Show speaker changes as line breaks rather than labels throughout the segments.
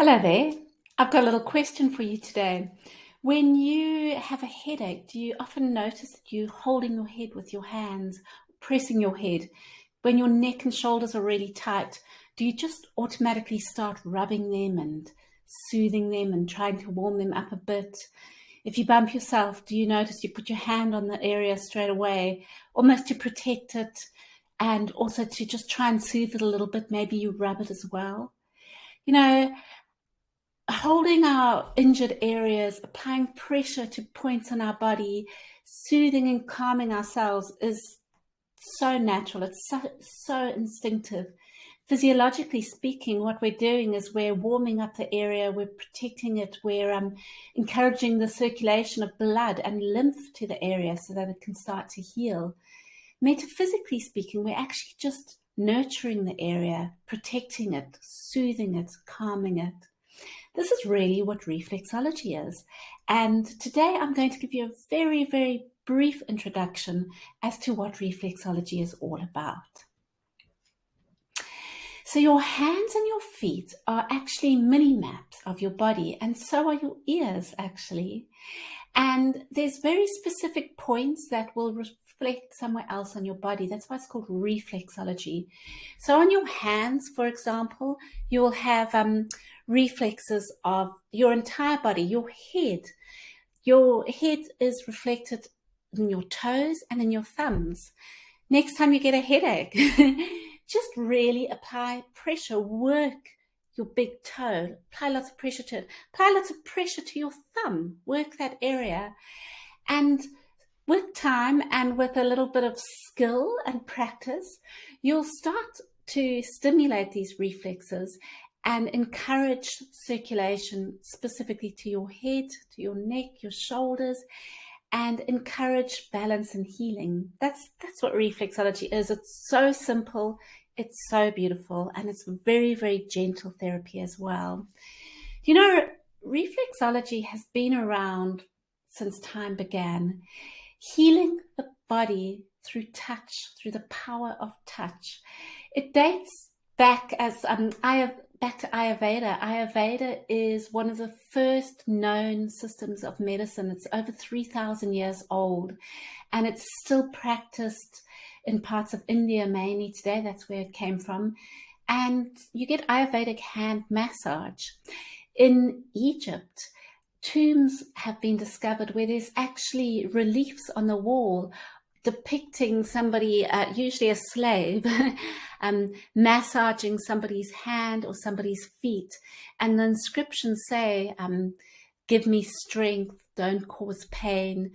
Hello there. I've got a little question for you today. When you have a headache, do you often notice that you're holding your head with your hands, pressing your head? When your neck and shoulders are really tight, do you just automatically start rubbing them and soothing them and trying to warm them up a bit? If you bump yourself, do you notice you put your hand on the area straight away, almost to protect it and also to just try and soothe it a little bit? Maybe you rub it as well. You know, holding our injured areas, applying pressure to points on our body, soothing and calming ourselves is so natural. It's so instinctive. Physiologically speaking, what we're doing is we're warming up the area, we're protecting it, we're encouraging the circulation of blood and lymph to the area so that it can start to heal. Metaphysically speaking, we're actually just nurturing the area, protecting it, soothing it, calming it. This is really what reflexology is. And today I'm going to give you a very, very brief introduction as to what reflexology is all about. So your hands and your feet are actually mini maps of your body, and so are your ears actually. And there's very specific points that will reflect somewhere else on your body. That's why it's called reflexology. So on your hands, for example, you will have reflexes of your entire body, your head. Your head is reflected in your toes and in your thumbs. Next time you get a headache, just really apply pressure, work your big toe, apply lots of pressure to it, apply lots of pressure to your thumb, work that area. And with time and with a little bit of skill and practice, you'll start to stimulate these reflexes and encourage circulation specifically to your head, to your neck, your shoulders, and encourage balance and healing. That's what reflexology is. It's so simple, it's so beautiful, and it's very, very gentle therapy as well. You know, reflexology has been around since time began, healing the body through touch, through the power of touch. It dates back back to Ayurveda. Ayurveda is one of the first known systems of medicine. It's over 3,000 years old, and it's still practiced in parts of India mainly today. That's where it came from. And you get Ayurvedic hand massage. In Egypt, tombs have been discovered where there's actually reliefs on the wall depicting somebody, usually a slave, massaging somebody's hand or somebody's feet. And the inscriptions say, give me strength, don't cause pain.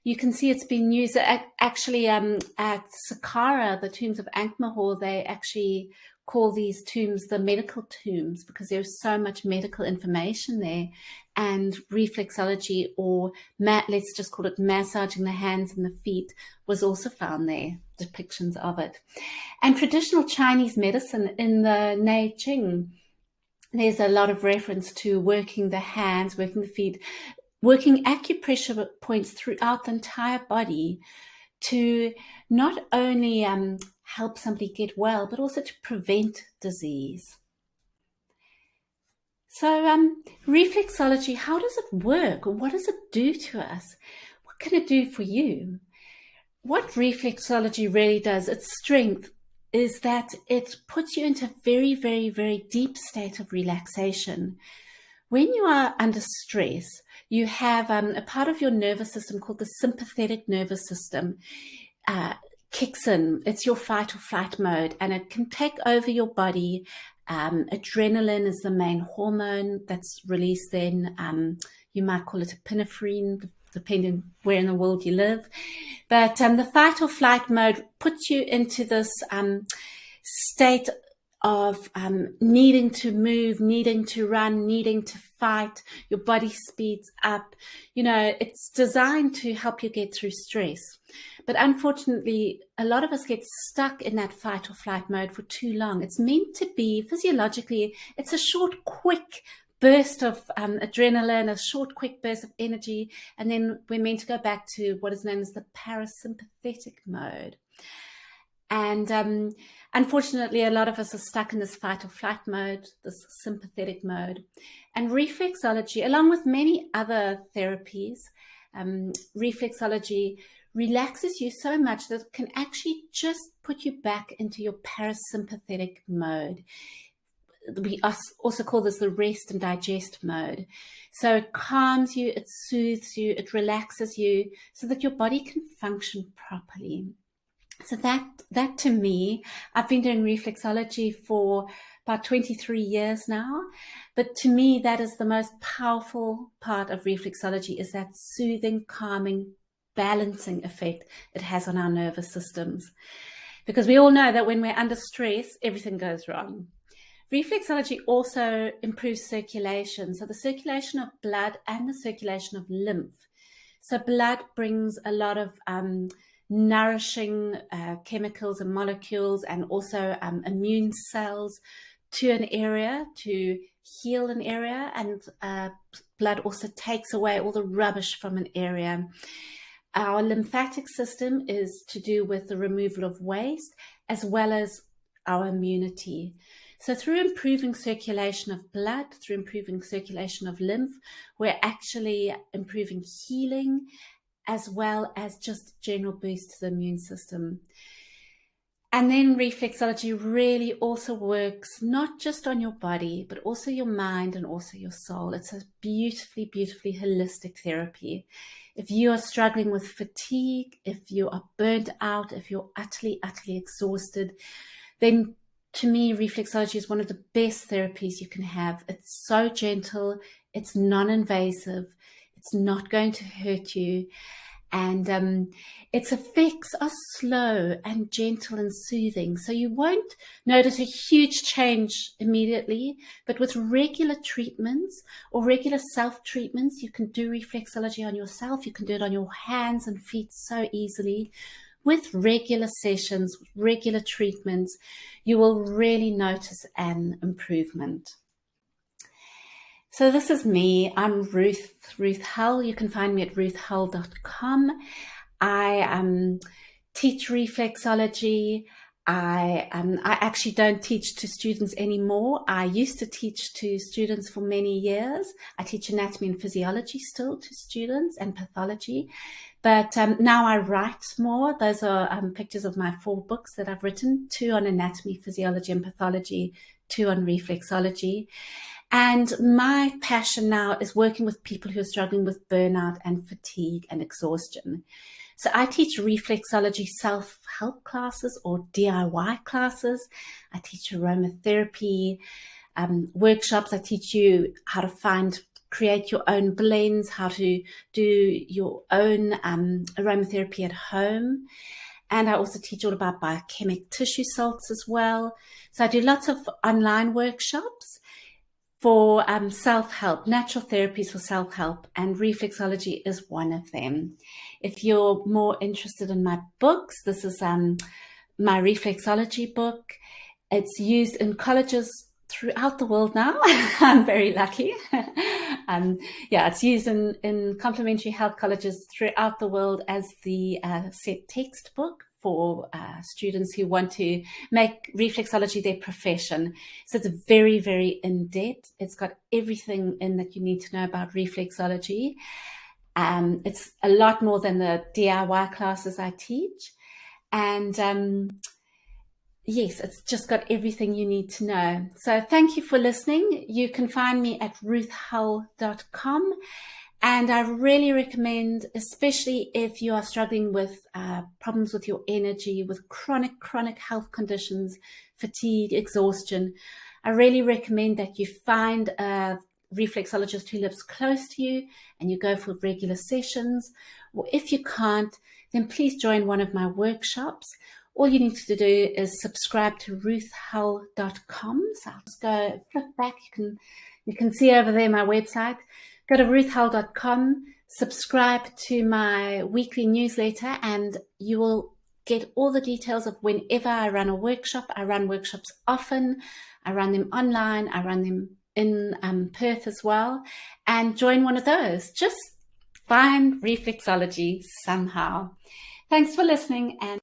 You can see it's been used actually at Saqqara, the tombs of Ankh-Mahal. They actually call these tombs the medical tombs because there's so much medical information there. And reflexology, or let's just call it massaging the hands and the feet, was also found there, depictions of it. And traditional Chinese medicine in the Nei Ching, there's a lot of reference to working the hands, working the feet, working acupressure points throughout the entire body to not only help somebody get well, but also to prevent disease. So reflexology, how does it work? What does it do to us? What can it do for you? What reflexology really does, its strength, is that it puts you into a very, very, very deep state of relaxation. When you are under stress, you have a part of your nervous system called the sympathetic nervous system kicks in. It's your fight or flight mode, and it can take over your body. Adrenaline is the main hormone that's released then. You might call it epinephrine, depending where in the world you live. But the fight or flight mode puts you into this state of needing to move, needing to run, needing to fight. Your body speeds up. You know, it's designed to help you get through stress. But unfortunately, a lot of us get stuck in that fight or flight mode for too long. It's meant to be, physiologically, it's a short, quick burst of adrenaline, a short, quick burst of energy, and then we're meant to go back to what is known as the parasympathetic mode. And Unfortunately, a lot of us are stuck in this fight or flight mode, this sympathetic mode. And reflexology, along with many other therapies, reflexology relaxes you so much that it can actually just put you back into your parasympathetic mode. We also call this the rest and digest mode. So it calms you, it soothes you, it relaxes you so that your body can function properly. So that to me, I've been doing reflexology for about 23 years now, but to me, that is the most powerful part of reflexology, is that soothing, calming, balancing effect it has on our nervous systems. Because we all know that when we're under stress, everything goes wrong. Reflexology also improves circulation, so the circulation of blood and the circulation of lymph. So blood brings a lot of nourishing chemicals and molecules, and also immune cells to an area to heal an area, and blood also takes away all the rubbish from an area. Our lymphatic system is to do with the removal of waste as well as our immunity. So through improving circulation of blood, through improving circulation of lymph, we're actually improving healing as well as just general boost to the immune system. And then reflexology really also works not just on your body, but also your mind and also your soul. It's a beautifully, beautifully holistic therapy. If you are struggling with fatigue, if you are burnt out, if you're utterly, utterly exhausted, then to me, reflexology is one of the best therapies you can have. It's so gentle, it's non-invasive, it's not going to hurt you, and its effects are slow and gentle and soothing. So you won't notice a huge change immediately, but with regular treatments or regular self-treatments, you can do reflexology on yourself. You can do it on your hands and feet so easily. With regular sessions, with regular treatments, you will really notice an improvement. So this is me. I'm Ruth Hull. You can find me at ruthhull.com. I teach reflexology. I actually don't teach to students anymore. I used to teach to students for many years. I teach anatomy and physiology still to students, and pathology. But now I write more. Those are pictures of my 4 books that I've written, 2 on anatomy, physiology, and pathology, 2 on reflexology. And my passion now is working with people who are struggling with burnout and fatigue and exhaustion. So I teach reflexology self-help classes or DIY classes. I teach aromatherapy workshops. I teach you how to create your own blends, how to do your own aromatherapy at home. And I also teach all about biochemic tissue salts as well. So I do lots of online workshops for self-help, natural therapies for self-help, and reflexology is one of them. If you're more interested in my books, this is my reflexology book. It's used in colleges throughout the world now. I'm very lucky. It's used in complementary health colleges throughout the world as the set textbook for students who want to make reflexology their profession. So it's very, very in-depth. It's got everything in that you need to know about reflexology. It's a lot more than the DIY classes I teach. And yes, it's just got everything you need to know. So thank you for listening. You can find me at ruthhull.com. And I really recommend, especially if you are struggling with problems with your energy, with chronic health conditions, fatigue, exhaustion, I really recommend that you find a reflexologist who lives close to you and you go for regular sessions. Or if you can't, then please join one of my workshops. All you need to do is subscribe to ruthhull.com. So I'll just go flip back. You can see over there my website. Go to ruthhull.com, subscribe to my weekly newsletter, and you will get all the details of whenever I run a workshop. I run workshops often. I run them online. I run them in Perth as well. And join one of those. Just find reflexology somehow. Thanks for listening. And